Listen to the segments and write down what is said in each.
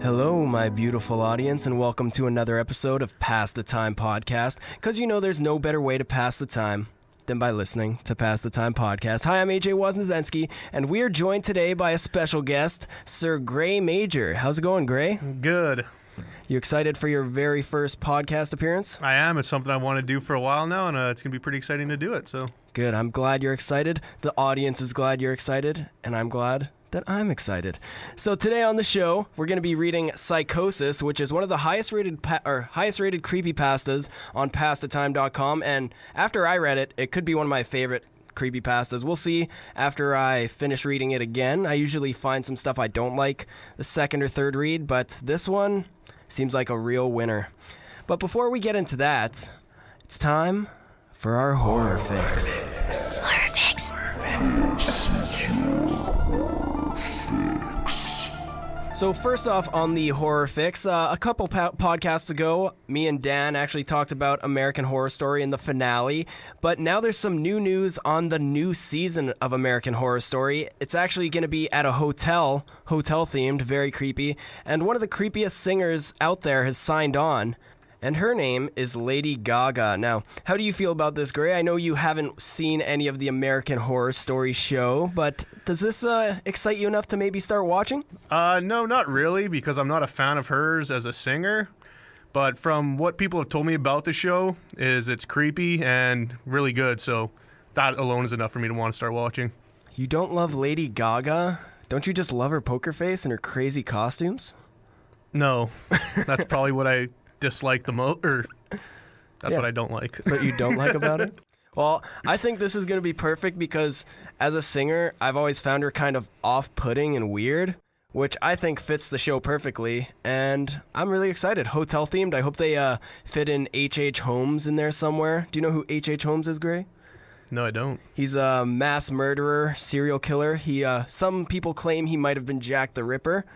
Hello, my beautiful audience, and welcome to another episode of Pass the Time Podcast, because you know there's no better way to pass the time than by listening to Pass the Time Podcast. Hi, I'm AJ Wozniacki, and we are joined today by a special guest, Sir Gray Major. How's it going, Gray? Good. You excited for your very first podcast appearance? I am. It's something I want to do for a while now, and it's going to be pretty exciting to do it. So Good. I'm glad you're excited. The audience is glad you're excited, and I'm glad that I'm excited. So today on the show, we're going to be reading Psychosis, which is one of the highest rated creepypastas on passthetime.com. And after I read it, it could be one of my favorite creepypastas. We'll see after I finish reading it again. I usually find some stuff I don't like the second or third read, but this one seems like a real winner. But before we get into that, it's time for our horror fix. Horror fix. So first off on the horror fix, a couple podcasts ago, me and Dan actually talked about American Horror Story in the finale, but now there's some new news on the new season of American Horror Story. It's actually going to be at a hotel themed, very creepy, and one of the creepiest singers out there has signed on. And her name is Lady Gaga. Now, how do you feel about this, Gray? I know you haven't seen any of the American Horror Story show, but does this excite you enough to maybe start watching? No, not really, because I'm not a fan of hers as a singer. But from what people have told me about the show, is it's creepy and really good. So that alone is enough for me to want to start watching. You don't love Lady Gaga? Don't you just love her poker face and her crazy costumes? No, that's probably what I dislike the most, or that's what I don't like. That's what you don't like about it? Well, I think this is going to be perfect because as a singer, I've always found her kind of off-putting and weird, which I think fits the show perfectly, and I'm really excited. Hotel-themed. I hope they fit in H.H. Holmes in there somewhere. Do you know who H.H. Holmes is, Gray? No, I don't. He's a mass murderer, serial killer. Some people claim he might have been Jack the Ripper,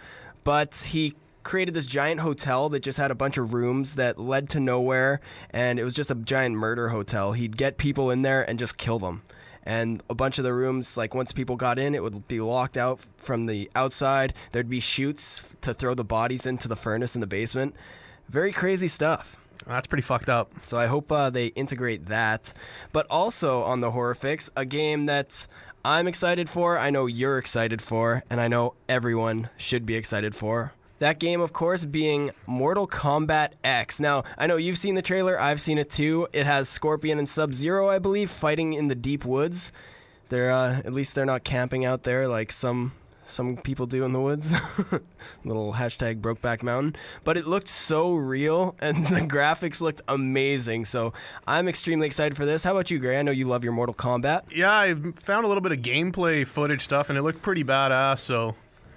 but he created this giant hotel that just had a bunch of rooms that led to nowhere, and it was just a giant murder hotel. He'd get people in there and just kill them. And a bunch of the rooms, like once people got in, it would be locked out from the outside. There'd be chutes to throw the bodies into the furnace in the basement. Very crazy stuff. That's pretty fucked up. So I hope they integrate that. But also on the Horror Fix, a game that I'm excited for, I know you're excited for, and I know everyone should be excited for. That game, of course, being Mortal Kombat X. Now, I know you've seen the trailer. I've seen it too. It has Scorpion and Sub-Zero, I believe, fighting in the deep woods. They're at least they're not camping out there like some people do in the woods. Little hashtag Brokeback Mountain. But it looked so real, and the graphics looked amazing. So I'm extremely excited for this. How about you, Gray? I know you love your Mortal Kombat. Yeah, I found a little bit of gameplay footage stuff, and it looked pretty badass, so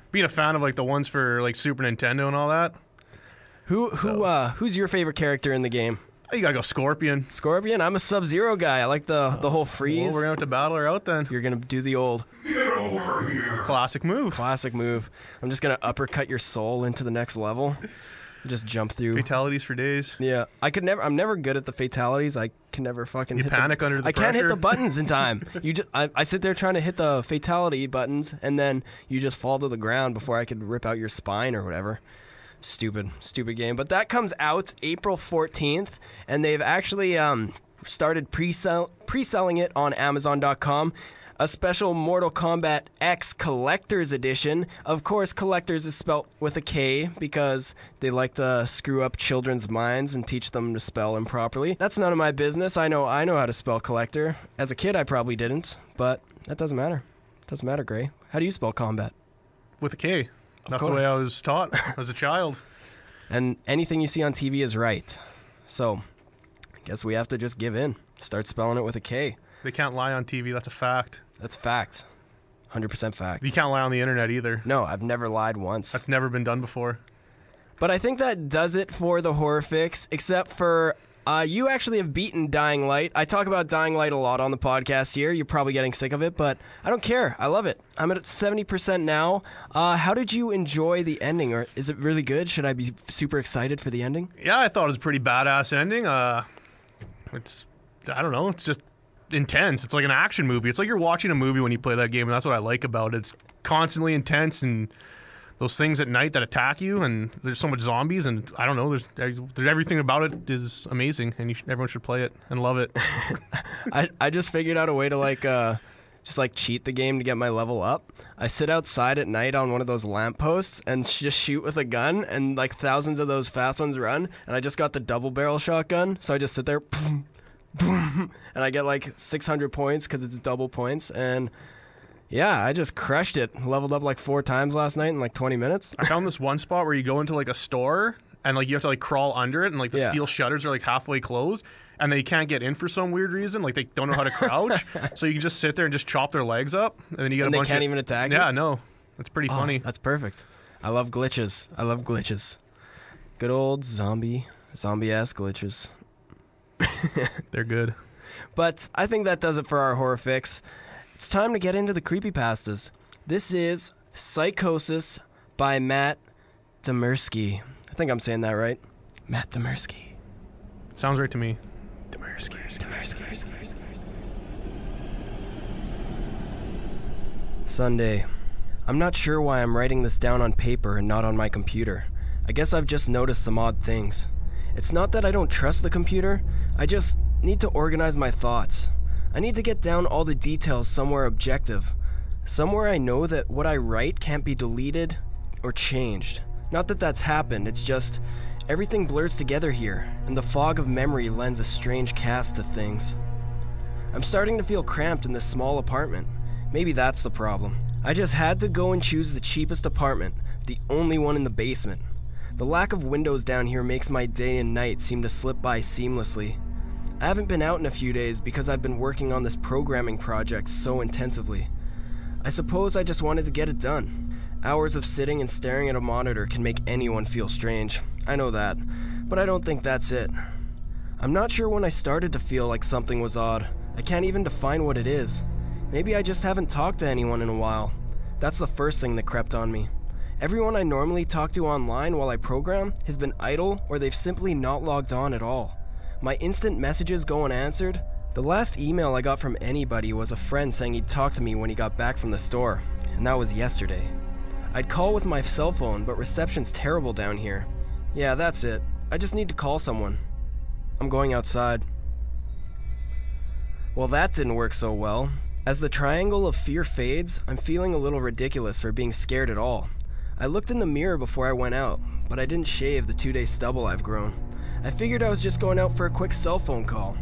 being a fan of like the ones for like Super Nintendo and all that. Who's your favorite character in the game? You gotta go Scorpion. Scorpion? I'm a Sub-Zero guy. I like the whole freeze. Well, we're going to battle her out then. You're gonna do the old Get over here. Classic move. classic move. I'm just gonna uppercut your soul into the next level. Just jump through. Fatalities for days. Yeah, I'm never good at the fatalities. I can never fucking. You panic under the I can't hit pressure. the buttons in time. I sit there trying to hit the fatality buttons, and then you just fall to the ground before I could rip out your spine or whatever. Stupid game. But that comes out April 14th, and they've actually started pre-selling it on Amazon.com. A special Mortal Kombat X Collector's Edition. Of course, Collectors is spelt with a K because they like to screw up children's minds and teach them to spell improperly. That's none of my business. I know how to spell collector. As a kid, I probably didn't, but that doesn't matter. Doesn't matter, Gray. How do you spell combat? With a K. That's course. the way I was taught as a child. And anything you see on TV is right. So, I guess we have to just give in. Start spelling it with a K. They can't lie on TV. That's a fact. That's fact. 100% fact. You can't lie on the internet either. No, I've never lied once. That's never been done before. But I think that does it for the Horror Fix, except for you actually have beaten Dying Light. I talk about Dying Light a lot on the podcast here. You're probably getting sick of it, but I don't care. I love it. I'm at 70% now. How did you enjoy the ending? Or is it really good? Should I be super excited for the ending? Yeah, I thought it was a pretty badass ending. I don't know. It's just intense. It's like an action movie. It's like you're watching a movie when you play that game, and that's what I like about it. It's constantly intense, and those things at night that attack you, and there's so much zombies, and I don't know, there's everything about it is amazing, and everyone should play it and love it. I just figured out a way to just cheat the game to get my level up. I sit outside at night on one of those lampposts and just shoot with a gun, and like thousands of those fast ones run, and I just got the double barrel shotgun, so I just sit there, boom, boom, and I get like 600 points because it's double points, and yeah, I just crushed it. Leveled up like 4 times last night in like 20 minutes. I found this one spot where you go into like a store and like you have to like crawl under it, and like the steel shutters are like halfway closed, and they can't get in for some weird reason. Like they don't know how to crouch, so you can just sit there and just chop their legs up, and then you get and a bunch. They can't even attack. Yeah, no, it's pretty funny. That's perfect. I love glitches. I love glitches. Good old zombie-ass glitches. They're good. But I think that does it for our horror fix. It's time to get into the creepypastas. This is Psychosis by Matt Demersky. I think I'm saying that right. Matt Demersky. Sounds right to me. Demersky. Sunday. I'm not sure why I'm writing this down on paper and not on my computer. I guess I've just noticed some odd things. It's not that I don't trust the computer, I just need to organize my thoughts. I need to get down all the details somewhere objective. Somewhere I know that what I write can't be deleted or changed. Not that that's happened, it's just everything blurs together here, and the fog of memory lends a strange cast to things. I'm starting to feel cramped in this small apartment. Maybe that's the problem. I just had to go and choose the cheapest apartment, the only one in the basement. The lack of windows down here makes my day and night seem to slip by seamlessly. I haven't been out in a few days because I've been working on this programming project so intensively. I suppose I just wanted to get it done. Hours of sitting and staring at a monitor can make anyone feel strange. I know that, but I don't think that's it. I'm not sure when I started to feel like something was odd. I can't even define what it is. Maybe I just haven't talked to anyone in a while. That's the first thing that crept on me. Everyone I normally talk to online while I program has been idle, or they've simply not logged on at all. My instant messages go unanswered. The last email I got from anybody was a friend saying he'd talk to me when he got back from the store, and that was yesterday. I'd call with my cell phone, but reception's terrible down here. Yeah, that's it. I just need to call someone. I'm going outside. Well, that didn't work so well. As the triangle of fear fades, I'm feeling a little ridiculous for being scared at all. I looked in the mirror before I went out, but I didn't shave the 2-day stubble I've grown. I figured I was just going out for a quick cell phone call.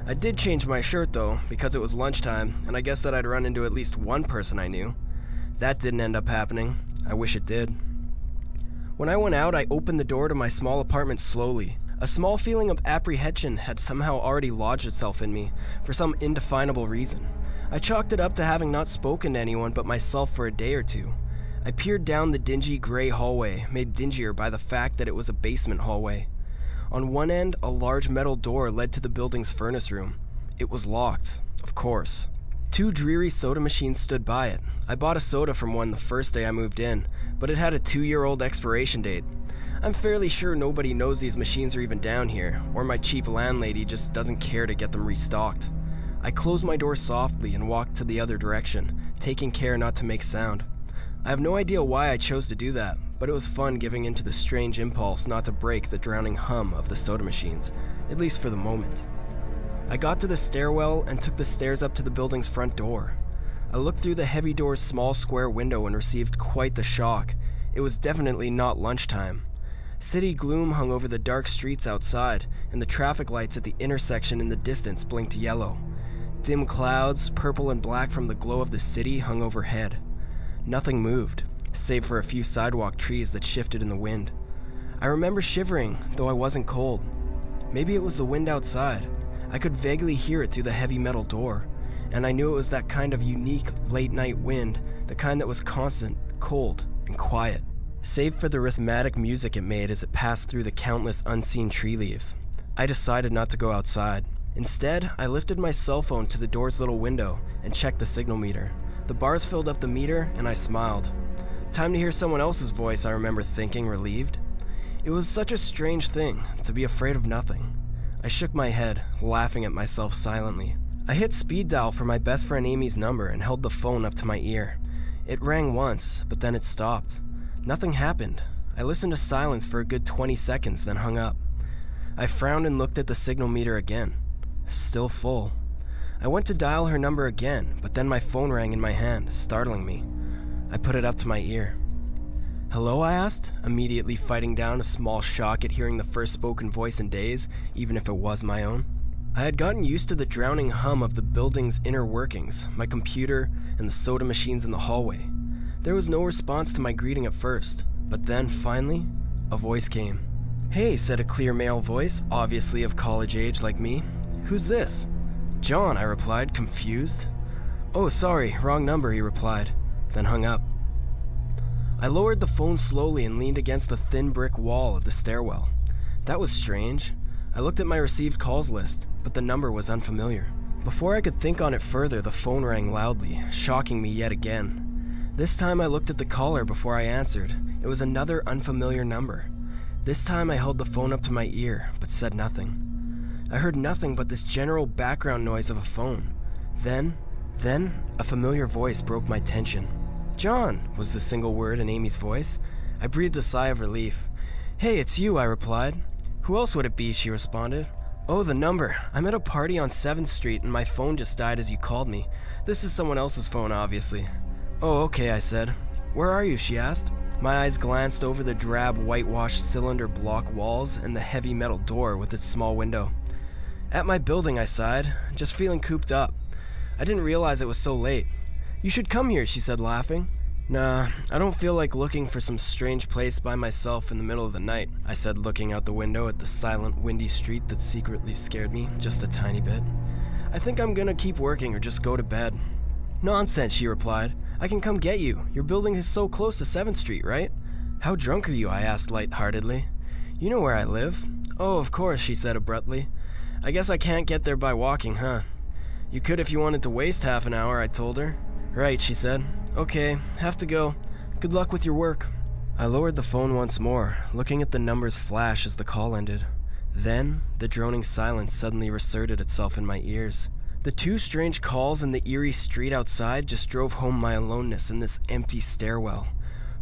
I did change my shirt though, because it was lunchtime, and I guessed that I'd run into at least one person I knew. That didn't end up happening. I wish it did. When I went out, I opened the door to my small apartment slowly. A small feeling of apprehension had somehow already lodged itself in me, for some indefinable reason. I chalked it up to having not spoken to anyone but myself for a day or two. I peered down the dingy gray hallway, made dingier by the fact that it was a basement hallway. On one end, a large metal door led to the building's furnace room. It was locked, of course. 2 dreary soda machines stood by it. I bought a soda from one the first day I moved in, but it had a 2-year-old expiration date. I'm fairly sure nobody knows these machines are even down here, or my cheap landlady just doesn't care to get them restocked. I closed my door softly and walked to the other direction, taking care not to make sound. I have no idea why I chose to do that, but it was fun giving in to the strange impulse not to break the drowning hum of the soda machines, at least for the moment. I got to the stairwell and took the stairs up to the building's front door. I looked through the heavy door's small square window and received quite the shock. It was definitely not lunchtime. City gloom hung over the dark streets outside, and the traffic lights at the intersection in the distance blinked yellow. Dim clouds, purple and black from the glow of the city, hung overhead. Nothing moved, save for a few sidewalk trees that shifted in the wind. I remember shivering, though I wasn't cold. Maybe it was the wind outside. I could vaguely hear it through the heavy metal door, and I knew it was that kind of unique late-night wind, the kind that was constant, cold, and quiet, save for the rhythmic music it made as it passed through the countless unseen tree leaves. I decided not to go outside. Instead, I lifted my cell phone to the door's little window and checked the signal meter. The bars filled up the meter, and I smiled. Time to hear someone else's voice, I remember thinking, relieved. It was such a strange thing, to be afraid of nothing. I shook my head, laughing at myself silently. I hit speed dial for my best friend Amy's number and held the phone up to my ear. It rang once, but then it stopped. Nothing happened. I listened to silence for a good 20 seconds, then hung up. I frowned and looked at the signal meter again. Still full. I went to dial her number again, but then my phone rang in my hand, startling me. I put it up to my ear. "Hello?" I asked, immediately fighting down a small shock at hearing the first spoken voice in days, even if it was my own. I had gotten used to the drowning hum of the building's inner workings, my computer, and the soda machines in the hallway. There was no response to my greeting at first, but then, finally, a voice came. "Hey," said a clear male voice, obviously of college age like me. "Who's this?" "John," I replied, confused. "Oh, sorry, wrong number," he replied, then hung up. I lowered the phone slowly and leaned against the thin brick wall of the stairwell. That was strange. I looked at my received calls list, but the number was unfamiliar. Before I could think on it further, the phone rang loudly, shocking me yet again. This time I looked at the caller before I answered. It was another unfamiliar number. This time I held the phone up to my ear, but said nothing. I heard nothing but this general background noise of a phone. Then, a familiar voice broke my tension. "John," was the single word in Amy's voice. I breathed a sigh of relief. "Hey, it's you," I replied. "Who else would it be?" she responded. "Oh, the number. I'm at a party on 7th Street and my phone just died as you called me. This is someone else's phone, obviously." "Oh, okay," I said. "Where are you?" she asked. My eyes glanced over the drab whitewashed cylinder block walls and the heavy metal door with its small window. "At my building," I sighed, just feeling cooped up. I didn't realize it was so late. "You should come here," she said, laughing. "Nah, I don't feel like looking for some strange place by myself in the middle of the night," I said, looking out the window at the silent, windy street that secretly scared me just a tiny bit. "I think I'm gonna keep working or just go to bed." "Nonsense," she replied. "I can come get you. Your building is so close to 7th Street, right?" "How drunk are you?" I asked lightheartedly. "You know where I live." "Oh, of course," she said abruptly. "I guess I can't get there by walking, huh?" "You could if you wanted to waste half an hour," I told her. "Right," she said. "Okay, have to go. Good luck with your work." I lowered the phone once more, looking at the numbers flash as the call ended. Then, the droning silence suddenly reasserted itself in my ears. The two strange calls and the eerie street outside just drove home my aloneness in this empty stairwell.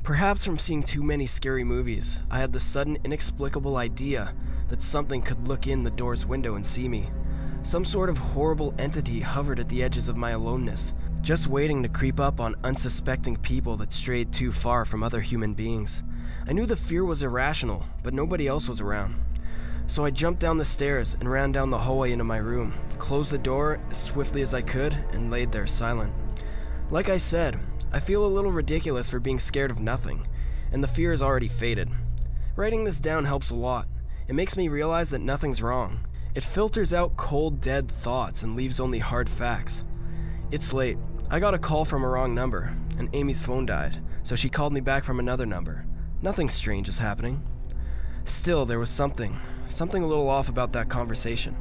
Perhaps from seeing too many scary movies, I had the sudden inexplicable idea that something could look in the door's window and see me. Some sort of horrible entity hovered at the edges of my aloneness, just waiting to creep up on unsuspecting people that strayed too far from other human beings. I knew the fear was irrational, but nobody else was around. So I jumped down the stairs and ran down the hallway into my room, closed the door as swiftly as I could, and laid there silent. Like I said, I feel a little ridiculous for being scared of nothing, and the fear has already faded. Writing this down helps a lot. It makes me realize that nothing's wrong. It filters out cold, dead thoughts and leaves only hard facts. It's late. I got a call from a wrong number, and Amy's phone died, so she called me back from another number. Nothing strange is happening. Still, there was something a little off about that conversation.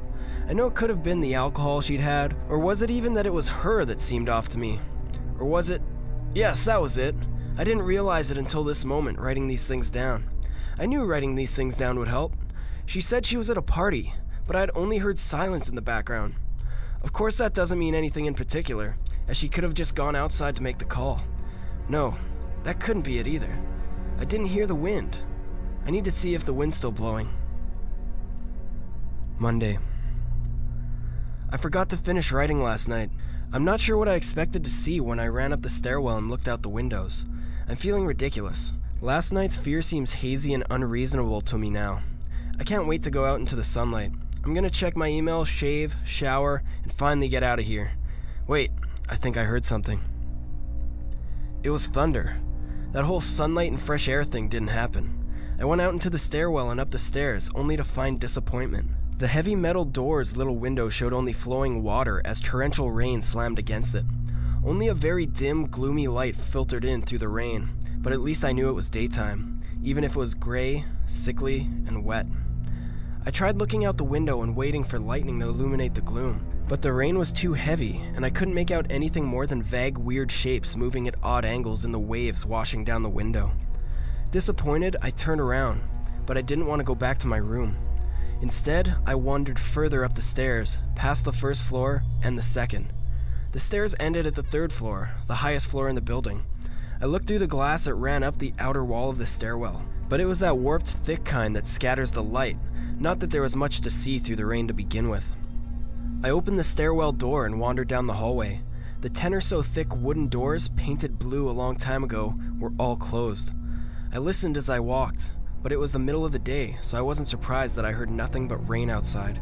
I know it could have been the alcohol she'd had, or was it even that it was her that seemed off to me? Or was it? Yes, that was it. I didn't realize it until this moment, writing these things down. I knew writing these things down would help. She said she was at a party, but I had only heard silence in the background. Of course that doesn't mean anything in particular, as she could have just gone outside to make the call. No, that couldn't be it either. I didn't hear the wind. I need to see if the wind's still blowing. Monday. I forgot to finish writing last night. I'm not sure what I expected to see when I ran up the stairwell and looked out the windows. I'm feeling ridiculous. Last night's fear seems hazy and unreasonable to me now. I can't wait to go out into the sunlight. I'm gonna check my email, shave, shower, and finally get out of here. Wait, I think I heard something. It was thunder. That whole sunlight and fresh air thing didn't happen. I went out into the stairwell and up the stairs, only to find disappointment. The heavy metal door's little window showed only flowing water as torrential rain slammed against it. Only a very dim, gloomy light filtered in through the rain, but at least I knew it was daytime, even if it was gray, sickly, and wet. I tried looking out the window and waiting for lightning to illuminate the gloom, but the rain was too heavy, and I couldn't make out anything more than vague, weird shapes moving at odd angles in the waves washing down the window. Disappointed, I turned around, but I didn't want to go back to my room. Instead, I wandered further up the stairs, past the first floor and the second. The stairs ended at the third floor, the highest floor in the building. I looked through the glass that ran up the outer wall of the stairwell, but it was that warped, thick kind that scatters the light, not that there was much to see through the rain to begin with. I opened the stairwell door and wandered down the hallway. The 10 or so thick wooden doors, painted blue a long time ago, were all closed. I listened as I walked, but it was the middle of the day, so I wasn't surprised that I heard nothing but rain outside.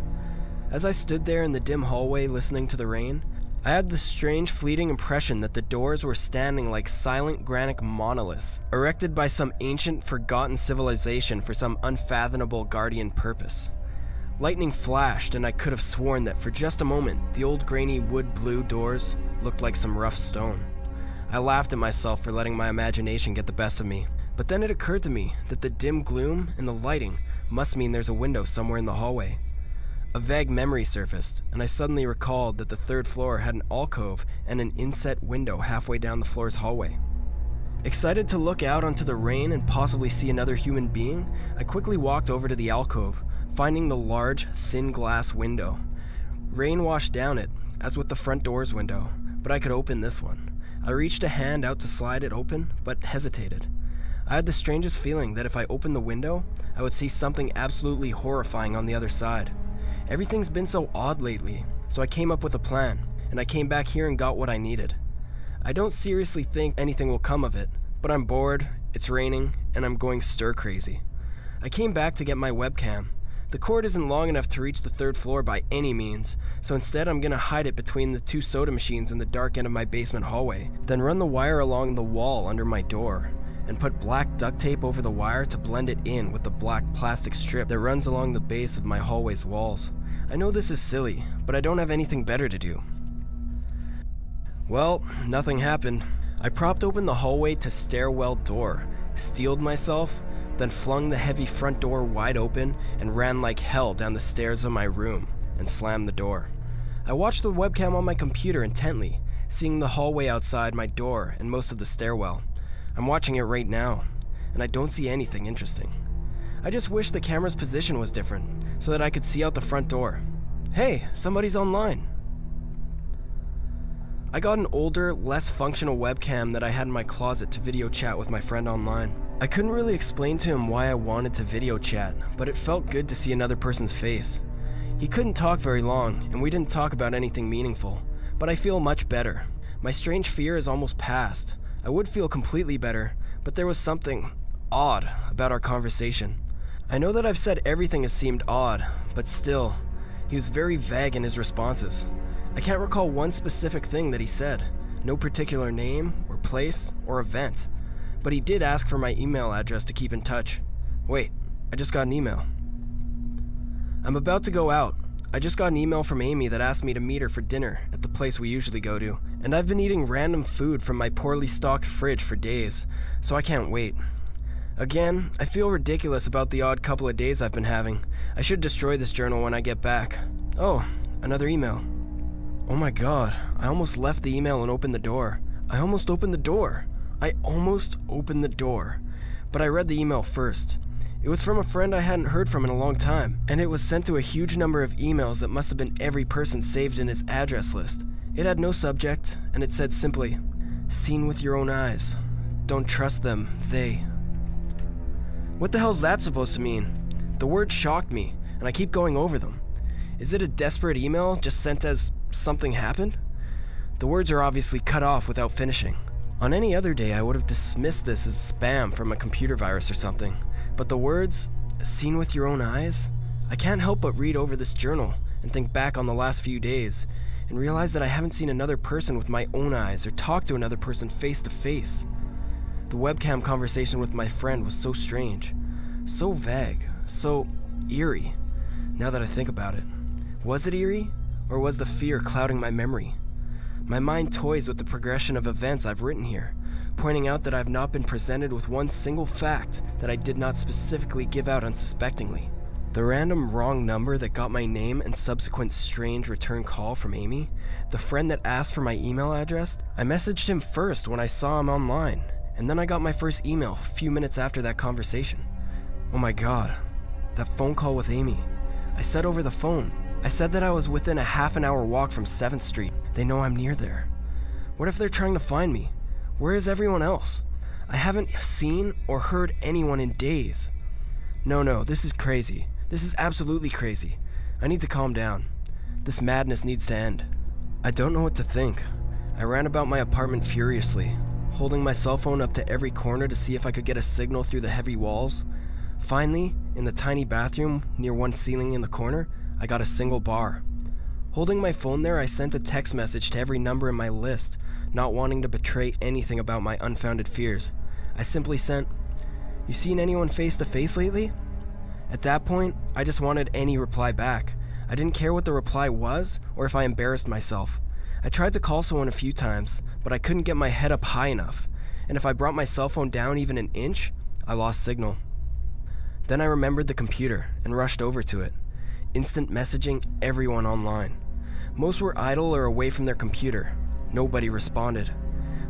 As I stood there in the dim hallway listening to the rain, I had the strange fleeting impression that the doors were standing like silent granite monoliths, erected by some ancient, forgotten civilization for some unfathomable guardian purpose. Lightning flashed, and I could have sworn that for just a moment, the old grainy wood blue doors looked like some rough stone. I laughed at myself for letting my imagination get the best of me, but then it occurred to me that the dim gloom and the lighting must mean there's a window somewhere in the hallway. A vague memory surfaced, and I suddenly recalled that the 3rd floor had an alcove and an inset window halfway down the floor's hallway. Excited to look out onto the rain and possibly see another human being, I quickly walked over to the alcove, finding the large, thin glass window. Rain washed down it, as with the front door's window, but I could open this one. I reached a hand out to slide it open, but hesitated. I had the strangest feeling that if I opened the window, I would see something absolutely horrifying on the other side. Everything's been so odd lately, so I came up with a plan, and I came back here and got what I needed. I don't seriously think anything will come of it, but I'm bored, it's raining, and I'm going stir crazy. I came back to get my webcam. The cord isn't long enough to reach the 3rd floor by any means, so instead I'm gonna hide it between the 2 soda machines in the dark end of my basement hallway, then run the wire along the wall under my door, and put black duct tape over the wire to blend it in with the black plastic strip that runs along the base of my hallway's walls. I know this is silly, but I don't have anything better to do. Well, nothing happened. I propped open the hallway to stairwell door, steeled myself, then flung the heavy front door wide open and ran like hell down the stairs of my room and slammed the door. I watched the webcam on my computer intently, seeing the hallway outside my door and most of the stairwell. I'm watching it right now, and I don't see anything interesting. I just wish the camera's position was different, so that I could see out the front door. Hey, somebody's online. I got an older, less functional webcam that I had in my closet to video chat with my friend online. I couldn't really explain to him why I wanted to video chat, but it felt good to see another person's face. He couldn't talk very long, and we didn't talk about anything meaningful, but I feel much better. My strange fear is almost past. I would feel completely better, but there was something odd about our conversation. I know that I've said everything has seemed odd, but still, he was very vague in his responses. I can't recall one specific thing that he said, no particular name or place or event, but he did ask for my email address to keep in touch. Wait, I just got an email. I'm about to go out. I just got an email from Amy that asked me to meet her for dinner at the place we usually go to, and I've been eating random food from my poorly stocked fridge for days, so I can't wait. Again, I feel ridiculous about the odd couple of days I've been having. I should destroy this journal when I get back. Oh, another email. Oh my god, I almost left the email and opened the door. I almost opened the door, but I read the email first. It was from a friend I hadn't heard from in a long time, and it was sent to a huge number of emails that must have been every person saved in his address list. It had no subject, and it said simply, "Seen with your own eyes. Don't trust them, they." What the hell's that supposed to mean? The words shocked me, and I keep going over them. Is it a desperate email just sent as something happened? The words are obviously cut off without finishing. On any other day, I would have dismissed this as spam from a computer virus or something. But the words, "seen with your own eyes"? I can't help but read over this journal and think back on the last few days and realize that I haven't seen another person with my own eyes or talked to another person face to face. The webcam conversation with my friend was so strange, so vague, so eerie, now that I think about it. Was it eerie, or was the fear clouding my memory? My mind toys with the progression of events I've written here, pointing out that I've not been presented with one single fact that I did not specifically give out unsuspectingly. The random wrong number that got my name and subsequent strange return call from Amy, the friend that asked for my email address, I messaged him first when I saw him online, and then I got my first email a few minutes after that conversation. Oh my god, that phone call with Amy. I said over the phone, I said that I was within a half an hour walk from 7th Street. They know I'm near there. What if they're trying to find me? Where is everyone else? I haven't seen or heard anyone in days. No, this is crazy. This is absolutely crazy. I need to calm down. This madness needs to end. I don't know what to think. I ran about my apartment furiously, holding my cell phone up to every corner to see if I could get a signal through the heavy walls. Finally, in the tiny bathroom near one ceiling in the corner, I got a single bar. Holding my phone there, I sent a text message to every number in my list, not wanting to betray anything about my unfounded fears. I simply sent, "You seen anyone face to face lately?" At that point, I just wanted any reply back. I didn't care what the reply was or if I embarrassed myself. I tried to call someone a few times, but I couldn't get my head up high enough, and if I brought my cell phone down even an inch, I lost signal. Then I remembered the computer and rushed over to it, instant messaging everyone online. Most were idle or away from their computer. Nobody responded.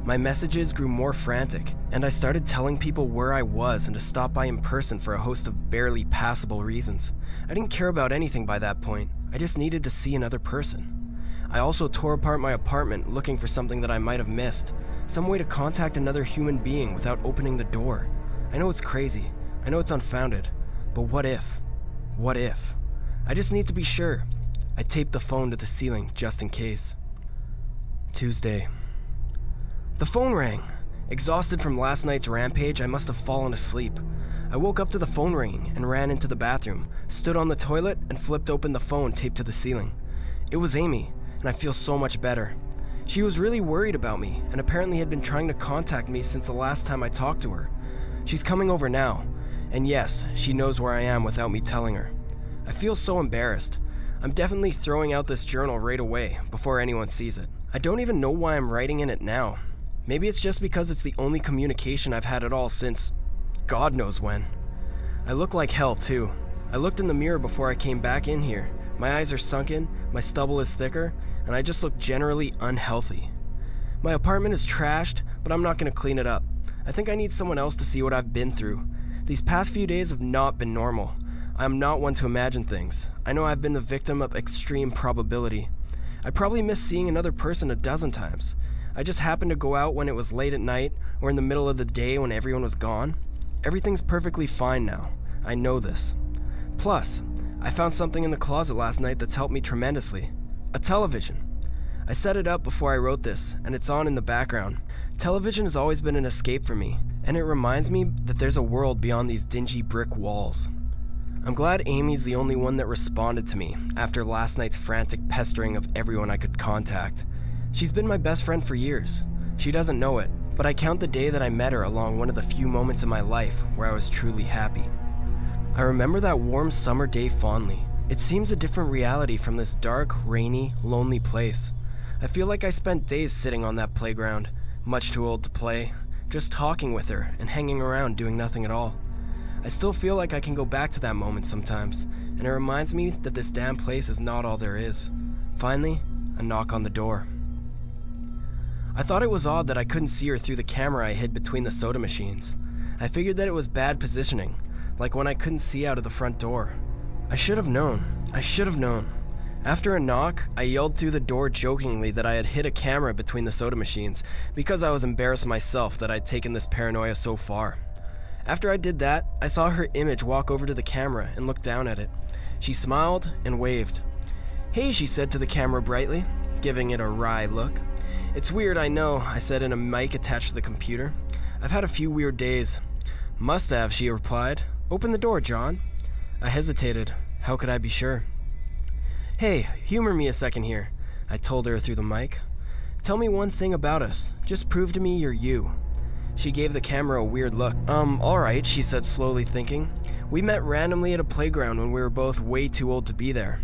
My messages grew more frantic, and I started telling people where I was and to stop by in person for a host of barely passable reasons. I didn't care about anything by that point. I just needed to see another person. I also tore apart my apartment looking for something that I might have missed, some way to contact another human being without opening the door. I know it's crazy. I know it's unfounded. But what if? What if? I just need to be sure. I taped the phone to the ceiling just in case. Tuesday. The phone rang. Exhausted from last night's rampage, I must have fallen asleep. I woke up to the phone ringing and ran into the bathroom, stood on the toilet, and flipped open the phone taped to the ceiling. It was Amy, and I feel so much better. She was really worried about me, and apparently had been trying to contact me since the last time I talked to her. She's coming over now, and yes, she knows where I am without me telling her. I feel so embarrassed. I'm definitely throwing out this journal right away, before anyone sees it. I don't even know why I'm writing in it now. Maybe it's just because it's the only communication I've had at all since God knows when. I look like hell too. I looked in the mirror before I came back in here. My eyes are sunken, my stubble is thicker, and I just look generally unhealthy. My apartment is trashed, but I'm not going to clean it up. I think I need someone else to see what I've been through. These past few days have not been normal. I am not one to imagine things. I know I've been the victim of extreme probability. I probably missed seeing another person a dozen times. I just happened to go out when it was late at night or in the middle of the day when everyone was gone. Everything's perfectly fine now. I know this. Plus, I found something in the closet last night that's helped me tremendously. A television. I set it up before I wrote this, and it's on in the background. Television has always been an escape for me, and it reminds me that there's a world beyond these dingy brick walls. I'm glad Amy's the only one that responded to me after last night's frantic pestering of everyone I could contact. She's been my best friend for years. She doesn't know it, but I count the day that I met her along one of the few moments in my life where I was truly happy. I remember that warm summer day fondly. It seems a different reality from this dark, rainy, lonely place. I feel like I spent days sitting on that playground, much too old to play, just talking with her and hanging around doing nothing at all. I still feel like I can go back to that moment sometimes, and it reminds me that this damn place is not all there is. Finally, a knock on the door. I thought it was odd that I couldn't see her through the camera I hid between the soda machines. I figured that it was bad positioning, like when I couldn't see out of the front door. I should have known. After a knock, I yelled through the door jokingly that I had hid a camera between the soda machines because I was embarrassed myself that I'd taken this paranoia so far. After I did that, I saw her image walk over to the camera and look down at it. She smiled and waved. "Hey," she said to the camera brightly, giving it a wry look. "It's weird, I know," I said in a mic attached to the computer. "I've had a few weird days." "Must have," she replied. "Open the door, John." I hesitated. How could I be sure? "Hey, humor me a second here," I told her through the mic. "Tell me one thing about us. Just prove to me you're you." She gave the camera a weird look. Alright," she said, slowly thinking. "We met randomly at a playground when we were both way too old to be there."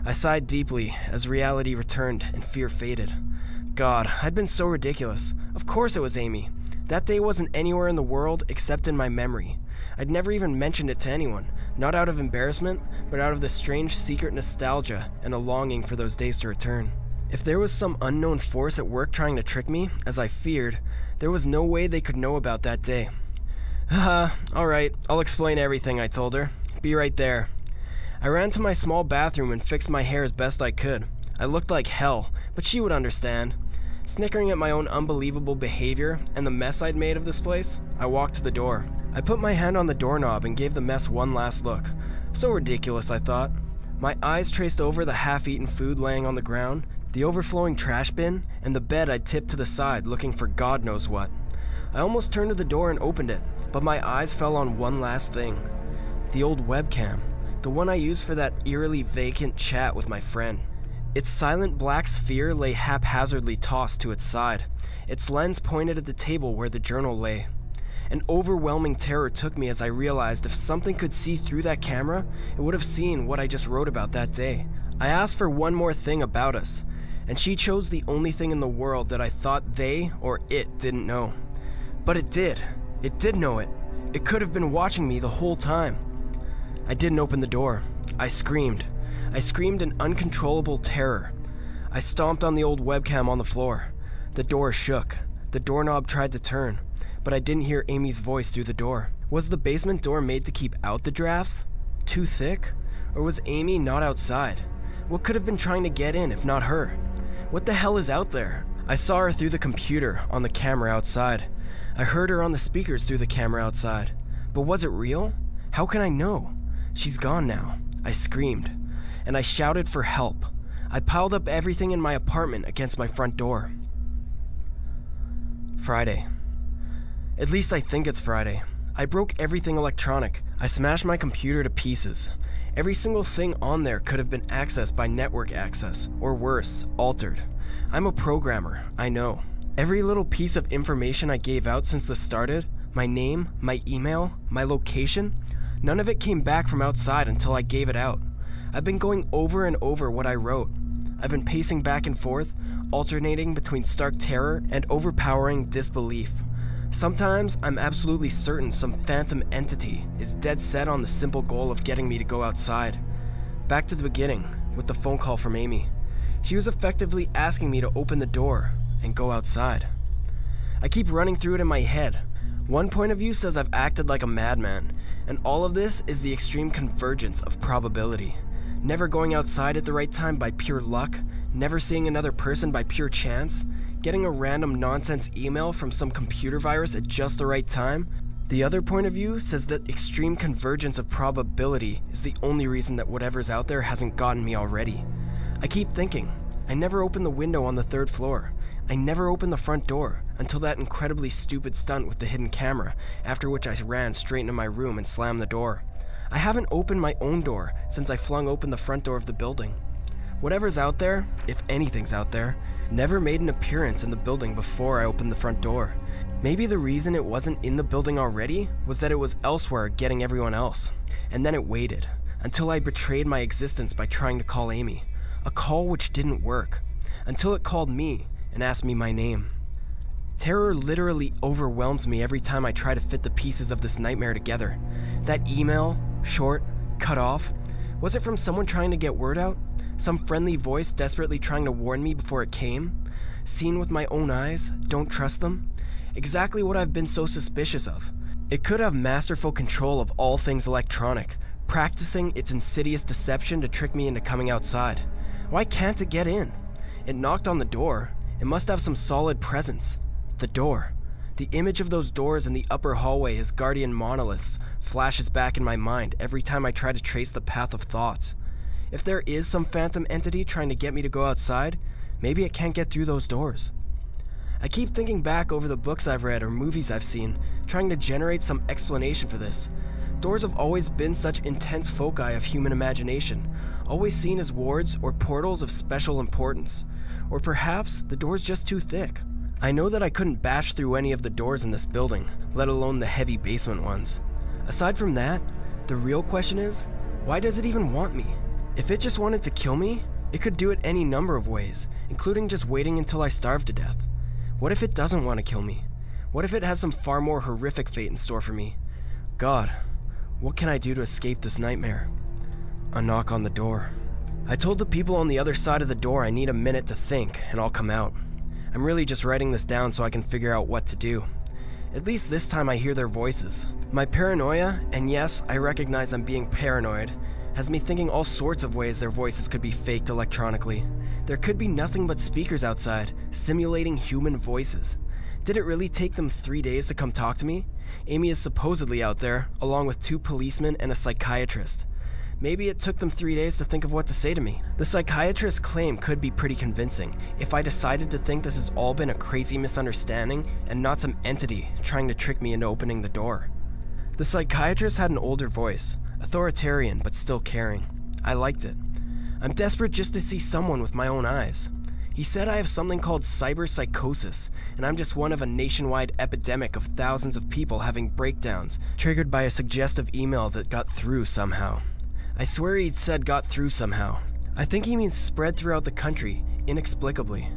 I sighed deeply as reality returned and fear faded. God, I'd been so ridiculous. Of course it was Amy. That day wasn't anywhere in the world except in my memory. I'd never even mentioned it to anyone, not out of embarrassment, but out of the strange secret nostalgia and a longing for those days to return. If there was some unknown force at work trying to trick me, as I feared, there was no way they could know about that day. Alright, I'll explain everything," I told her. "Be right there." I ran to my small bathroom and fixed my hair as best I could. I looked like hell, but she would understand. Snickering at my own unbelievable behavior and the mess I'd made of this place, I walked to the door. I put my hand on the doorknob and gave the mess one last look. So ridiculous, I thought. My eyes traced over the half-eaten food laying on the ground, the overflowing trash bin, and the bed I'd tipped to the side looking for God knows what. I almost turned to the door and opened it, but my eyes fell on one last thing. The old webcam, the one I used for that eerily vacant chat with my friend. Its silent black sphere lay haphazardly tossed to its side, its lens pointed at the table where the journal lay. An overwhelming terror took me as I realized if something could see through that camera, it would have seen what I just wrote about that day. I asked for one more thing about us, and she chose the only thing in the world that I thought they or it didn't know. But it did. It did know it. It could have been watching me the whole time. I didn't open the door. I screamed. I screamed in uncontrollable terror. I stomped on the old webcam on the floor. The door shook. The doorknob tried to turn, but I didn't hear Amy's voice through the door. Was the basement door made to keep out the drafts? Too thick? Or was Amy not outside? What could have been trying to get in if not her? What the hell is out there? I saw her through the computer on the camera outside. I heard her on the speakers through the camera outside. But was it real? How can I know? She's gone now. I screamed. And I shouted for help. I piled up everything in my apartment against my front door. Friday. At least I think it's Friday. I broke everything electronic. I smashed my computer to pieces. Every single thing on there could have been accessed by network access, or worse, altered. I'm a programmer, I know. Every little piece of information I gave out since this started, my name, my email, my location, none of it came back from outside until I gave it out. I've been going over and over what I wrote. I've been pacing back and forth, alternating between stark terror and overpowering disbelief. Sometimes I'm absolutely certain some phantom entity is dead set on the simple goal of getting me to go outside. Back to the beginning, with the phone call from Amy. She was effectively asking me to open the door and go outside. I keep running through it in my head. One point of view says I've acted like a madman, and all of this is the extreme convergence of probability. Never going outside at the right time by pure luck, never seeing another person by pure chance, getting a random nonsense email from some computer virus at just the right time. The other point of view says that extreme convergence of probability is the only reason that whatever's out there hasn't gotten me already. I keep thinking, I never opened the window on the 3rd floor. I never opened the front door until that incredibly stupid stunt with the hidden camera, after which I ran straight into my room and slammed the door. I haven't opened my own door since I flung open the front door of the building. Whatever's out there, if anything's out there, never made an appearance in the building before I opened the front door. Maybe the reason it wasn't in the building already was that it was elsewhere getting everyone else. And then it waited, until I betrayed my existence by trying to call Amy. A call which didn't work, until it called me and asked me my name. Terror literally overwhelms me every time I try to fit the pieces of this nightmare together. That email, short, cut off, was it from someone trying to get word out? Some friendly voice desperately trying to warn me before it came? Seen with my own eyes, don't trust them? Exactly what I've been so suspicious of. It could have masterful control of all things electronic, practicing its insidious deception to trick me into coming outside. Why can't it get in? It knocked on the door. It must have some solid presence. The door. The image of those doors in the upper hallway as guardian monoliths flashes back in my mind every time I try to trace the path of thoughts. If there is some phantom entity trying to get me to go outside, maybe it can't get through those doors. I keep thinking back over the books I've read or movies I've seen, trying to generate some explanation for this. Doors have always been such intense foci of human imagination, always seen as wards or portals of special importance. Or perhaps the door's just too thick. I know that I couldn't bash through any of the doors in this building, let alone the heavy basement ones. Aside from that, the real question is, why does it even want me? If it just wanted to kill me, it could do it any number of ways, including just waiting until I starve to death. What if it doesn't want to kill me? What if it has some far more horrific fate in store for me? God, what can I do to escape this nightmare? A knock on the door. I told the people on the other side of the door I need a minute to think, and I'll come out. I'm really just writing this down so I can figure out what to do. At least this time I hear their voices. My paranoia, and yes, I recognize I'm being paranoid, has me thinking all sorts of ways their voices could be faked electronically. There could be nothing but speakers outside, simulating human voices. Did it really take them 3 days to come talk to me? Amy is supposedly out there, along with 2 policemen and a psychiatrist. Maybe it took them 3 days to think of what to say to me. The psychiatrist's claim could be pretty convincing if I decided to think this has all been a crazy misunderstanding and not some entity trying to trick me into opening the door. The psychiatrist had an older voice, authoritarian but still caring. I liked it. I'm desperate just to see someone with my own eyes. He said I have something called psychosis, and I'm just one of a nationwide epidemic of thousands of people having breakdowns, triggered by a suggestive email that got through somehow. I swear he'd said got through somehow. I think he means spread throughout the country, inexplicably.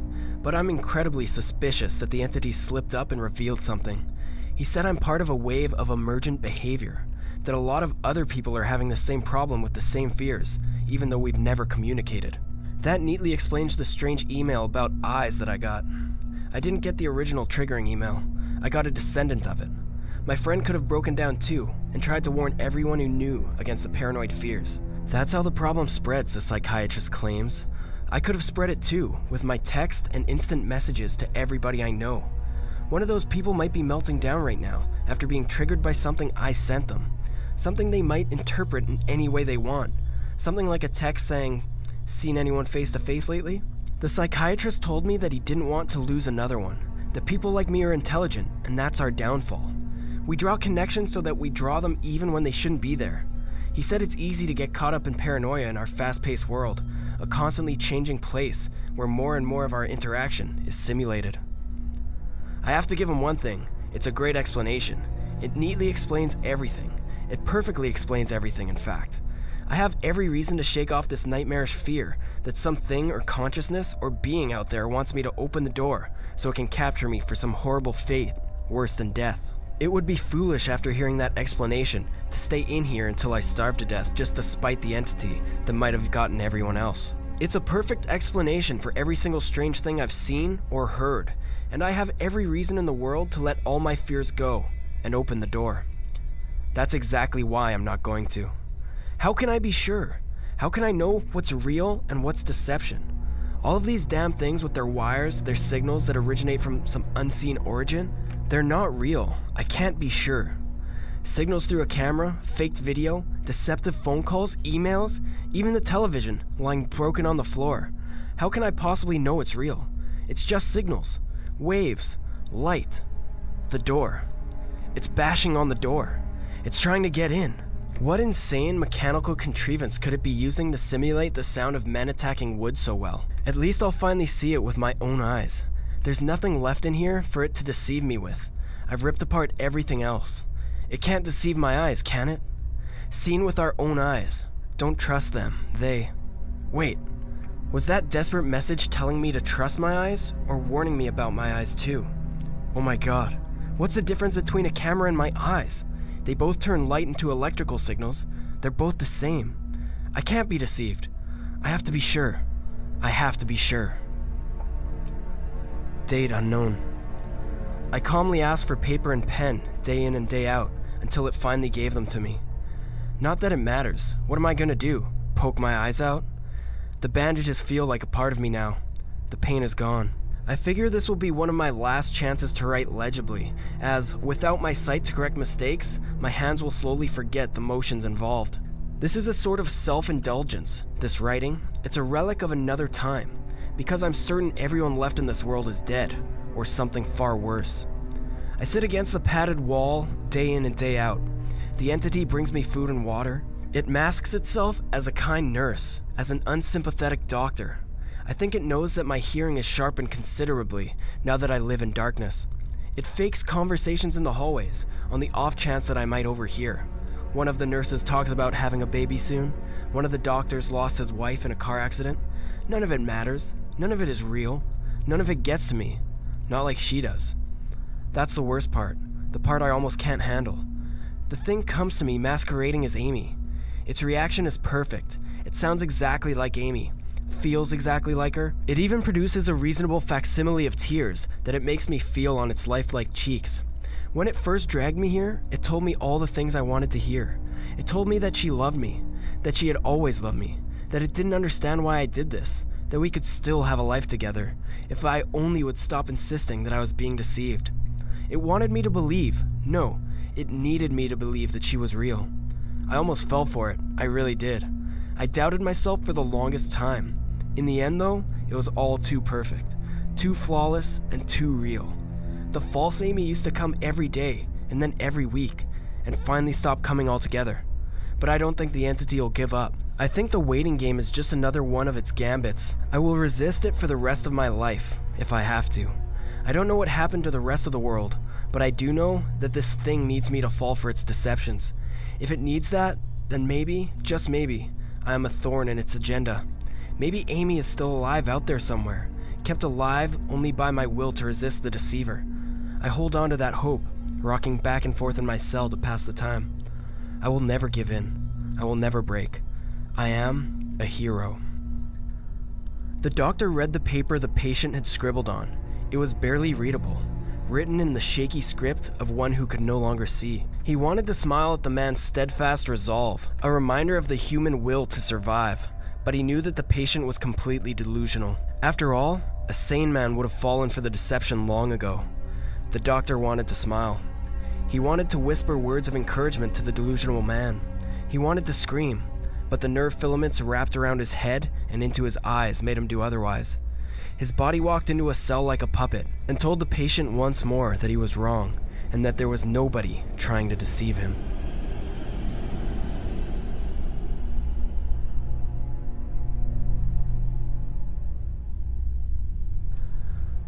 But I'm incredibly suspicious that the entity slipped up and revealed something. He said I'm part of a wave of emergent behavior, that a lot of other people are having the same problem with the same fears, even though we've never communicated. That neatly explains the strange email about eyes that I got. I didn't get the original triggering email. I got a descendant of it. My friend could have broken down too, and tried to warn everyone who knew against the paranoid fears. That's how the problem spreads, the psychiatrist claims. I could have spread it too, with my text and instant messages to everybody I know. One of those people might be melting down right now, after being triggered by something I sent them. Something they might interpret in any way they want. Something like a text saying, "Seen anyone face to face lately?" The psychiatrist told me that he didn't want to lose another one. That people like me are intelligent, and that's our downfall. We draw connections so that we draw them even when they shouldn't be there. He said it's easy to get caught up in paranoia in our fast-paced world, a constantly changing place where more and more of our interaction is simulated. I have to give him one thing. It's a great explanation. It neatly explains everything. It perfectly explains everything, in fact. I have every reason to shake off this nightmarish fear that some thing or consciousness or being out there wants me to open the door so it can capture me for some horrible fate worse than death. It would be foolish after hearing that explanation to stay in here until I starve to death just to spite the entity that might have gotten everyone else. It's a perfect explanation for every single strange thing I've seen or heard, and I have every reason in the world to let all my fears go and open the door. That's exactly why I'm not going to. How can I be sure? How can I know what's real and what's deception? All of these damn things with their wires, their signals that originate from some unseen origin, they're not real. I can't be sure. Signals through a camera, faked video, deceptive phone calls, emails, even the television lying broken on the floor. How can I possibly know it's real? It's just signals, waves, light. The door. It's bashing on the door. It's trying to get in. What insane mechanical contrivance could it be using to simulate the sound of men attacking wood so well? At least I'll finally see it with my own eyes. There's nothing left in here for it to deceive me with. I've ripped apart everything else. It can't deceive my eyes, can it? Seen with our own eyes. Don't trust them. Wait, was that desperate message telling me to trust my eyes or warning me about my eyes too? Oh my god, what's the difference between a camera and my eyes? They both turn light into electrical signals. They're both the same. I can't be deceived. I have to be sure. I have to be sure. Date unknown. I calmly asked for paper and pen day in and day out until it finally gave them to me. Not that it matters. What am I gonna do? Poke my eyes out? The bandages feel like a part of me now. The pain is gone. I figure this will be one of my last chances to write legibly, as without my sight to correct mistakes, my hands will slowly forget the motions involved. This is a sort of self-indulgence, this writing. It's a relic of another time, because I'm certain everyone left in this world is dead, or something far worse. I sit against the padded wall, day in and day out. The entity brings me food and water. It masks itself as a kind nurse, as an unsympathetic doctor. I think it knows that my hearing is sharpened considerably now that I live in darkness. It fakes conversations in the hallways on the off chance that I might overhear. One of the nurses talks about having a baby soon. One of the doctors lost his wife in a car accident. None of it matters. None of it is real. None of it gets to me. Not like she does. That's the worst part. The part I almost can't handle. The thing comes to me masquerading as Amy. Its reaction is perfect. It sounds exactly like Amy. Feels exactly like her. It even produces a reasonable facsimile of tears that it makes me feel on its lifelike cheeks. When it first dragged me here, it told me all the things I wanted to hear. It told me that she loved me, that she had always loved me, that it didn't understand why I did this, that we could still have a life together if I only would stop insisting that I was being deceived. It wanted me to believe. No, it needed me to believe that she was real. I almost fell for it. I really did. I doubted myself for the longest time. In the end, though, it was all too perfect, too flawless, and too real. The false Amy used to come every day, and then every week, and finally stopped coming altogether. But I don't think the entity will give up. I think the waiting game is just another one of its gambits. I will resist it for the rest of my life, if I have to. I don't know what happened to the rest of the world, but I do know that this thing needs me to fall for its deceptions. If it needs that, then maybe, just maybe, I am a thorn in its agenda. Maybe Amy is still alive out there somewhere, kept alive only by my will to resist the deceiver. I hold on to that hope, rocking back and forth in my cell to pass the time. I will never give in. I will never break. I am a hero. The doctor read the paper the patient had scribbled on. It was barely readable, written in the shaky script of one who could no longer see. He wanted to smile at the man's steadfast resolve, a reminder of the human will to survive, but he knew that the patient was completely delusional. After all, a sane man would have fallen for the deception long ago. The doctor wanted to smile. He wanted to whisper words of encouragement to the delusional man. He wanted to scream, but the nerve filaments wrapped around his head and into his eyes made him do otherwise. His body walked into a cell like a puppet and told the patient once more that he was wrong and that there was nobody trying to deceive him.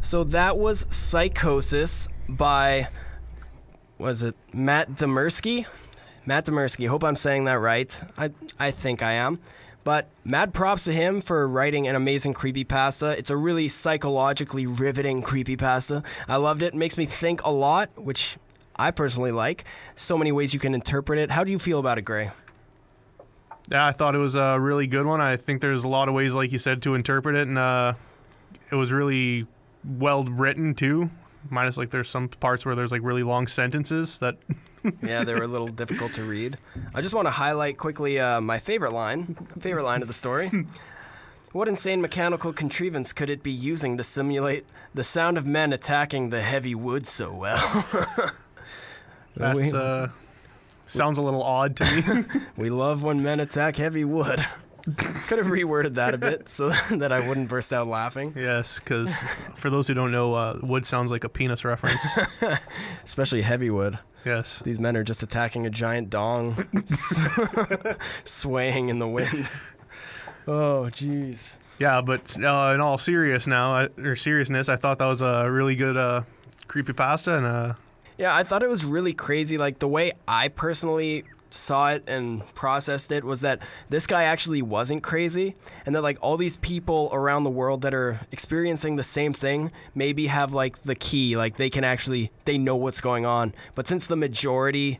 So that was Psychosis by, Matt Demersky? Matt Demersky, hope I'm saying that right. I think I am. But mad props to him for writing an amazing creepypasta. It's a really psychologically riveting creepypasta. I loved it. It makes me think a lot, which I personally like. So many ways you can interpret it. How do you feel about it, Gray? Yeah, I thought it was a really good one. I think there's a lot of ways, like you said, to interpret it, and it was really well written too. Minus like there's some parts where there's like really long sentences that. Yeah, they were a little difficult to read. I just want to highlight quickly my favorite line of the story. What insane mechanical contrivance could it be using to simulate the sound of men attacking the heavy wood so well? That sounds a little odd to me. We love when men attack heavy wood. Could have reworded that a bit so that I wouldn't burst out laughing. Yes, because for those who don't know, wood sounds like a penis reference. Especially heavy wood. Yes. These men are just attacking a giant dong, swaying in the wind. Oh, jeez. Yeah, but in all seriousness, I thought that was a really good creepypasta, and yeah, I thought it was really crazy. Like the way I personally saw it and processed it was that this guy actually wasn't crazy, and that like all these people around the world that are experiencing the same thing maybe have like the key, like they know what's going on, but since the majority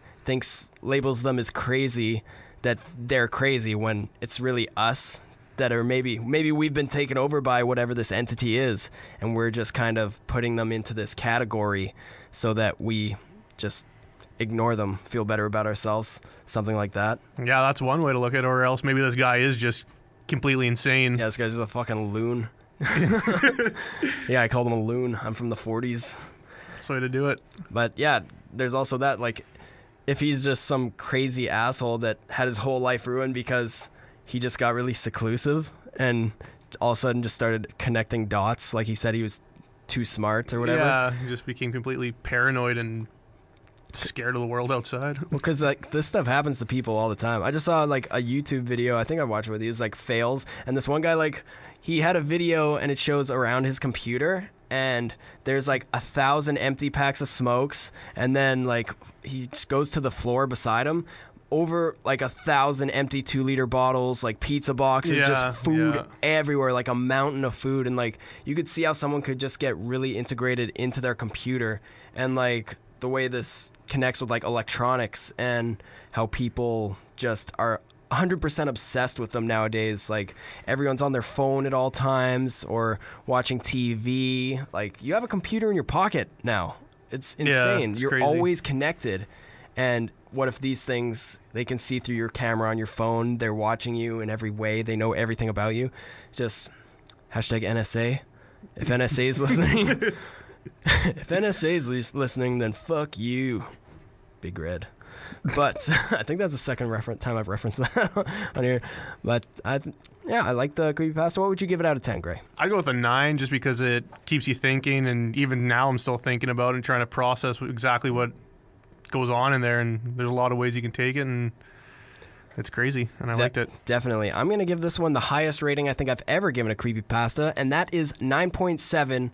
labels them as crazy, that they're crazy when it's really us that are maybe we've been taken over by whatever this entity is, and we're just kind of putting them into this category so that we just ignore them, feel better about ourselves, something like that. Yeah, that's one way to look at it, or else maybe this guy is just completely insane. Yeah, this guy's just a fucking loon. Yeah, I called him a loon. I'm from the 40s. That's the way to do it. But yeah, there's also that, like, if he's just some crazy asshole that had his whole life ruined because he just got really seclusive and all of a sudden just started connecting dots, like he said he was too smart or whatever. Yeah, he just became completely paranoid and scared of the world outside. Well, because like this stuff happens to people all the time. I just saw like a YouTube video, I think I watched it with you, it was like fails, and this one guy, like, he had a video and it shows around his computer and there's like 1,000 empty packs of smokes, and then like he just goes to the floor beside him, over like 1,000 empty 2-liter bottles, like pizza boxes, just food everywhere, like a mountain of food. And like you could see how someone could just get really integrated into their computer, and like the way this connects with like electronics and how people just are 100% obsessed with them nowadays. Like everyone's on their phone at all times or watching TV. Like you have a computer in your pocket now. It's insane. It's You're crazy. Always connected. And what if these things, they can see through your camera on your phone, they're watching you in every way, they know everything about you. Just Hashtag NSA. If NSA is listening, if NSA is listening, then fuck you, Big Red. But I think that's the second time I've referenced that on here. But I like the creepypasta. What would you give it out of 10, Gray? I'd go with a 9 just because it keeps you thinking, and even now I'm still thinking about it and trying to process exactly what goes on in there, and there's a lot of ways you can take it, and it's crazy, and I liked it. Definitely. I'm going to give this one the highest rating I think I've ever given a creepypasta, and that is 9.7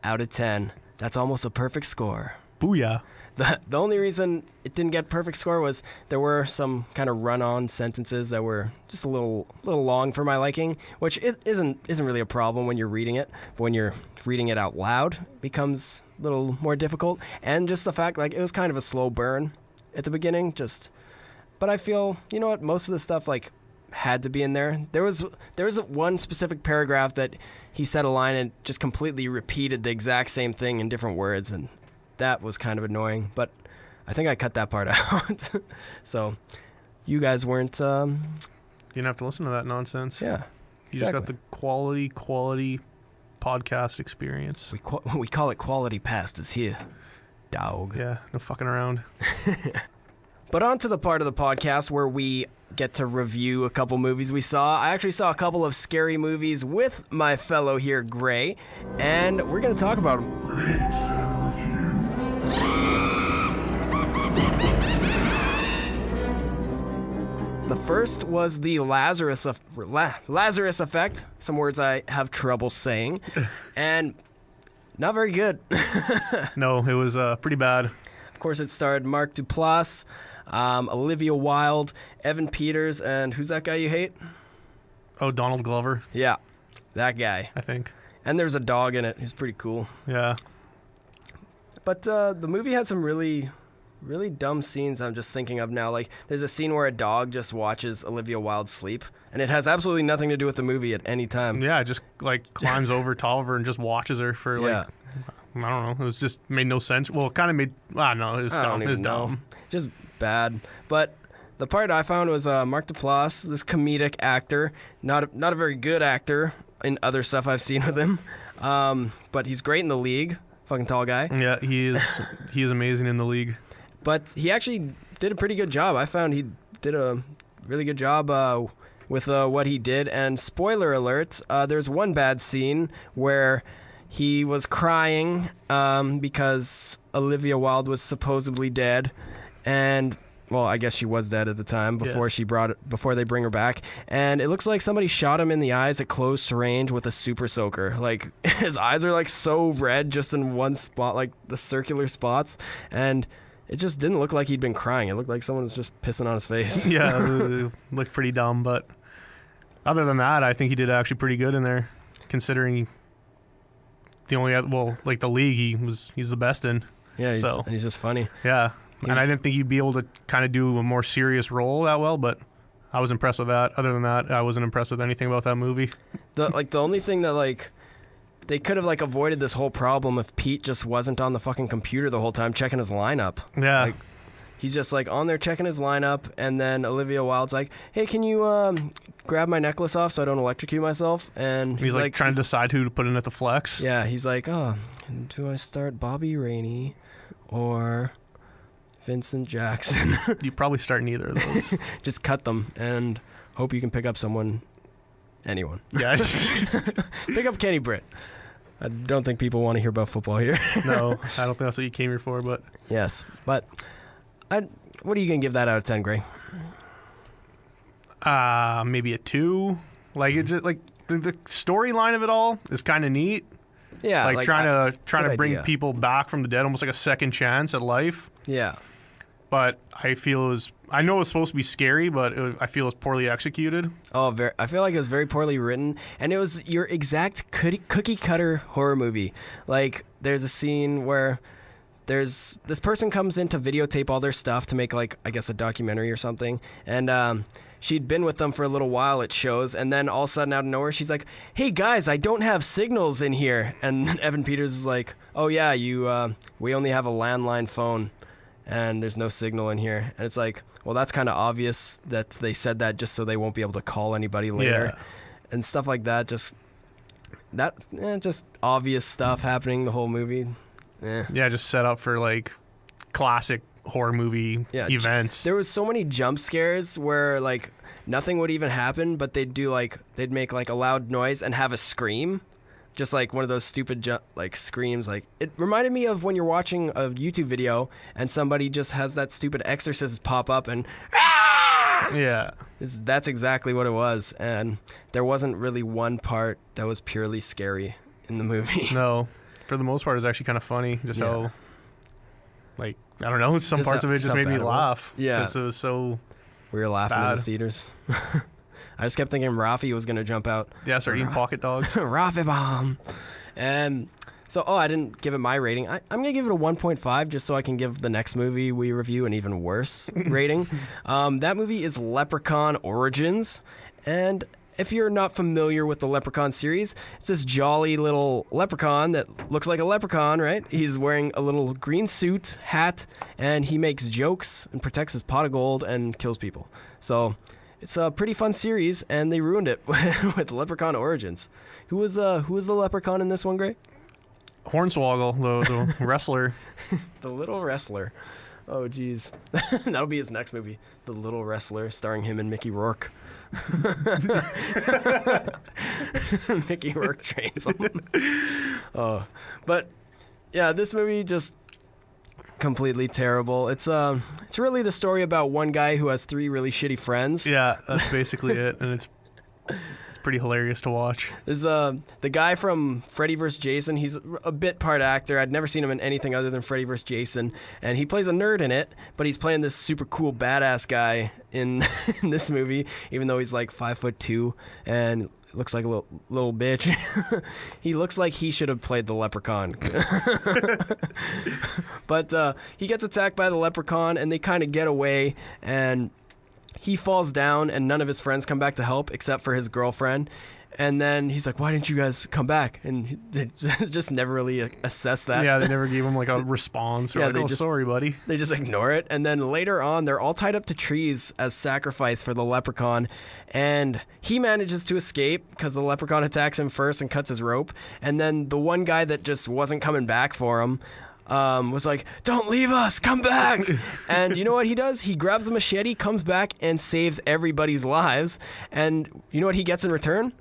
out of 10. That's almost a perfect score. Booyah. The only reason it didn't get perfect score was there were some kind of run-on sentences that were just a little long for my liking, which it isn't really a problem when you're reading it, but when you're reading it out loud, it becomes a little more difficult. And just the fact, like, it was kind of a slow burn at the beginning, but I feel, you know what, most of the stuff, like, had to be in there. There was one specific paragraph that he said a line and just completely repeated the exact same thing in different words, and that was kind of annoying, but I think I cut that part out. So you guys weren't... You didn't have to listen to that nonsense. Yeah, You just got the quality podcast experience. We call it quality pastas here, dog. Yeah, no fucking around. But on to the part of the podcast where we get to review a couple movies we saw. I actually saw a couple of scary movies with my fellow here, Gray, and we're going to talk about them. The first was the Lazarus Effect, some words I have trouble saying, and not very good. No, it was pretty bad. Of course, it starred Mark Duplass, Olivia Wilde, Evan Peters, and who's that guy you hate? Oh, Donald Glover. Yeah, that guy. I think. And there's a dog in it. He's pretty cool. Yeah. But the movie had some really dumb scenes I'm just thinking of now. Like, there's a scene where a dog just watches Olivia Wilde sleep, and it has absolutely nothing to do with the movie at any time. Yeah, it just, like, climbs over top of her and just watches her for, like, I don't know. It was just made no sense. Well, it kind of made, I don't know. It was dumb. It was dumb. Just bad. But the part I found was Mark Duplass, this comedic actor, not a very good actor in other stuff I've seen with him, but he's great in the League. Fucking tall guy. Yeah, he is amazing in the League. But he actually did a pretty good job. I found he did a really good job with what he did. And spoiler alert, there's one bad scene where he was crying because Olivia Wilde was supposedly dead. And, well, I guess she was dead at the time before they bring her back. And it looks like somebody shot him in the eyes at close range with a super soaker. Like, his eyes are, like, so red just in one spot, like the circular spots. And it just didn't look like he'd been crying. It looked like someone was just pissing on his face. Yeah, it looked pretty dumb. But other than that, I think he did actually pretty good in there, considering the only the League he's the best in. Yeah, he's just funny. Yeah, and I didn't think he'd be able to kind of do a more serious role that well, but I was impressed with that. Other than that, I wasn't impressed with anything about that movie. The only thing that, like, they could have, like, avoided this whole problem if Pete just wasn't on the fucking computer the whole time checking his lineup. Yeah. Like, he's just, like, on there checking his lineup, and then Olivia Wilde's like, hey, can you grab my necklace off so I don't electrocute myself? And he's like trying to decide who to put in at the flex. Yeah, he's like, oh, do I start Bobby Rainey or Vincent Jackson? You probably start neither of those. Just cut them and hope you can pick up anyone. Yeah. Pick up Kenny Britt. I don't think people want to hear about football here. No, I don't think that's what you came here for, but... Yes, but what are you going to give that out of 10, Gray? Maybe a 2. Like, it's just, like, the storyline of it all is kind of neat. Yeah. Like trying to bring people back from the dead, almost like a second chance at life. Yeah. But I know it was supposed to be scary, but I feel it's poorly executed. Oh, I feel like it was very poorly written, and it was your exact cookie cutter horror movie. Like, there's a scene where this person comes in to videotape all their stuff to make, like, I guess a documentary or something, and she'd been with them for a little while, it shows, and then all of a sudden out of nowhere she's like, hey guys, I don't have signals in here. And Evan Peters is like, oh yeah, we only have a landline phone and there's no signal in here. And it's like, well, that's kind of obvious that they said that just so they won't be able to call anybody later. Yeah. And stuff like that. Just, just obvious stuff happening the whole movie. Yeah, just set up for like classic horror movie events. There was so many jump scares where like nothing would even happen, but they'd make like a loud noise and have a scream. Just like one of those stupid screams. Like it reminded me of when you're watching a YouTube video and somebody just has that stupid exorcist pop up and yeah, that's exactly what it was. And there wasn't really one part that was purely scary in the movie. No, for the most part, it's actually kind of funny. Just how, like, I don't know, some parts of it just made me laugh. Yeah, because it was so. We were laughing bad. in the theaters. I just kept thinking Rafi was gonna jump out. Yeah, start eating pocket dogs. Rafi bomb. And so, I didn't give it my rating. I'm gonna give it a 1.5 just so I can give the next movie we review an even worse rating. That movie is Leprechaun Origins, and if you're not familiar with the Leprechaun series, it's this jolly little leprechaun that looks like a leprechaun, right? He's wearing a little green suit, hat, and he makes jokes and protects his pot of gold and kills people. So it's a pretty fun series, and they ruined it with Leprechaun Origins. Who was the leprechaun in this one, Gray? Hornswoggle, the wrestler. The Little Wrestler. Oh, geez. That'll be his next movie, The Little Wrestler, starring him and Mickey Rourke. Mickey Rourke trains him. But yeah, this movie just completely terrible. It's really the story about one guy who has 3 really shitty friends. Yeah, that's basically it, and it's pretty hilarious to watch. There's the guy from Freddy vs. Jason. He's a bit part actor. I'd never seen him in anything other than Freddy vs. Jason, and he plays a nerd in it, but he's playing this super cool badass guy in this movie, even though he's like 5'2" and looks like a little bitch. He looks like he should have played the leprechaun. But he gets attacked by the leprechaun, and they kind of get away, and he falls down, and none of his friends come back to help except for his girlfriend. And then he's like, why didn't you guys come back? And they just never really assess that. Yeah, they never gave him like a response. Or like, sorry, buddy. They just ignore it. And then later on, they're all tied up to trees as sacrifice for the leprechaun. And he manages to escape because the leprechaun attacks him first and cuts his rope. And then the one guy that just wasn't coming back for him was like, don't leave us, come back. And you know what he does? He grabs a machete, comes back, and saves everybody's lives. And you know what he gets in return?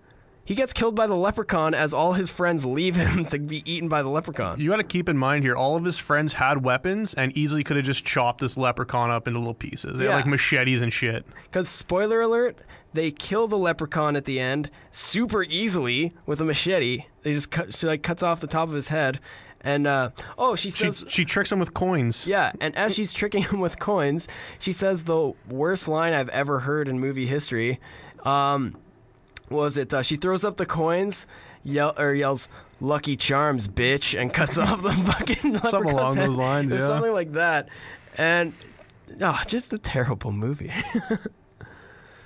He gets killed by the leprechaun as all his friends leave him to be eaten by the leprechaun. You got to keep in mind here, all of his friends had weapons and easily could have just chopped this leprechaun up into little pieces. They had like machetes and shit. Because, spoiler alert, they kill the leprechaun at the end super easily with a machete. They just cuts off the top of his head. And, she says... She tricks him with coins. Yeah, and as she's tricking him with coins, she says the worst line I've ever heard in movie history. She throws up the coins, yells, "Lucky Charms, bitch," and cuts off the fucking leprechaun's something along head. those lines, yeah. Something like that. And, just a terrible movie.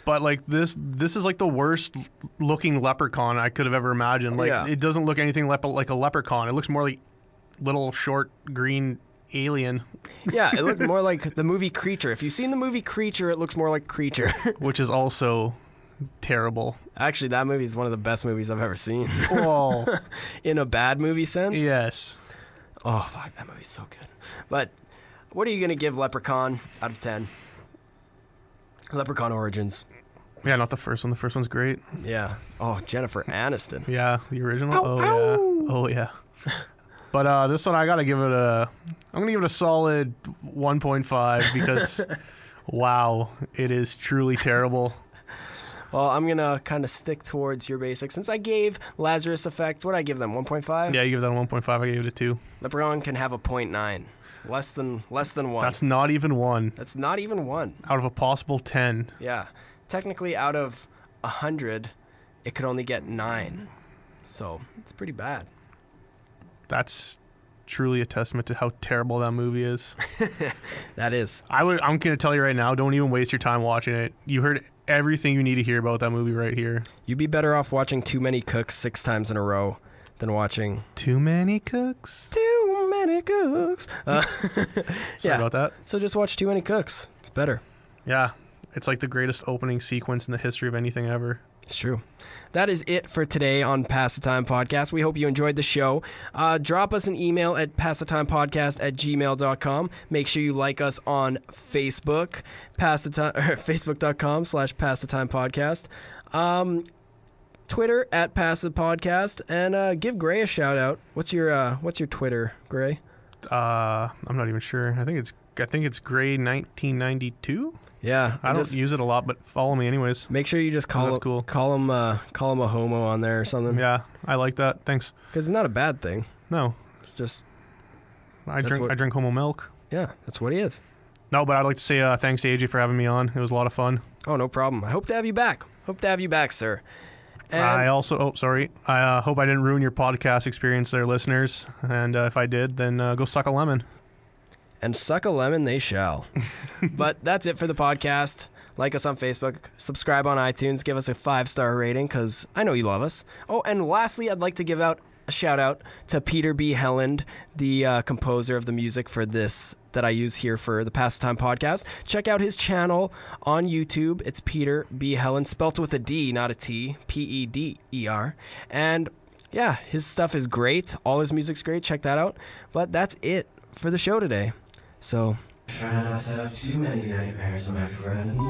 But like this is like the worst looking leprechaun I could have ever imagined. Like it doesn't look anything like a leprechaun. It looks more like little short green alien. Yeah, it looked more like the movie Creature. If you've seen the movie Creature, it looks more like Creature. Which is also terrible. Actually, that movie is one of the best movies I've ever seen. Oh. In a bad movie sense? Yes. Oh, fuck, that movie's so good. But what are you going to give Leprechaun out of 10? Leprechaun Origins. Yeah, not the first one. The first one's great. Yeah. Oh, Jennifer Aniston. Yeah, the original. Ow, Oh yeah. But this one I'm gonna give it a solid 1.5 because wow, it is truly terrible. Well, I'm gonna kind of stick towards your basics. Since I gave Lazarus Effect, what did I give them? 1.5? Yeah, you give that a 1.5. I gave it a 2. Leprechaun can have a 0.9. Less than 1. That's not even 1. That's not even 1. Out of a possible 10. Yeah. Technically, out of 100, it could only get 9. So, it's pretty bad. That's truly a testament to how terrible that movie is. That is. I'm going to tell you right now, don't even waste your time watching it. You heard everything you need to hear about that movie right here. You'd be better off watching Too Many Cooks 6 times in a row than watching... Too Many Cooks? Too Many Cooks. Sorry about that. So just watch Too Many Cooks. It's better. Yeah. It's like the greatest opening sequence in the history of anything ever. It's true. That is it for today on Pass the Time Podcast. We hope you enjoyed the show. Drop us an email at passthetime.podcast@gmail.com. Make sure you like us on Facebook, facebook.com/passthetime podcast. Twitter at Pass the Podcast, and give Gray a shout out. What's your Twitter, Gray? I'm not even sure. I think it's Gray 1992. Yeah, I don't use it a lot, but follow me anyways. Make sure you just call him a homo on there or something. Yeah, I like that. Thanks. Because it's not a bad thing. No, it's just I drink homo milk. Yeah, that's what he is. No, but I'd like to say thanks to AJ for having me on. It was a lot of fun. Oh, no problem. I hope to have you back. Sir. And I also, I hope I didn't ruin your podcast experience there, listeners. And if I did, then go suck a lemon. And suck a lemon they shall. But that's it for the podcast. Like us on Facebook. Subscribe on iTunes. Give us a 5-star rating because I know you love us. Oh, and lastly, I'd like to give out a shout out to Peter B. Helland, the composer of the music for this that I use here for the Pass the Time Podcast. Check out his channel on YouTube. It's Peter B. Helland, spelt with a D, not a T. Peder. And yeah, his stuff is great. All his music's great. Check that out. But that's it for the show today. So, try not to have too many nightmares, my friends.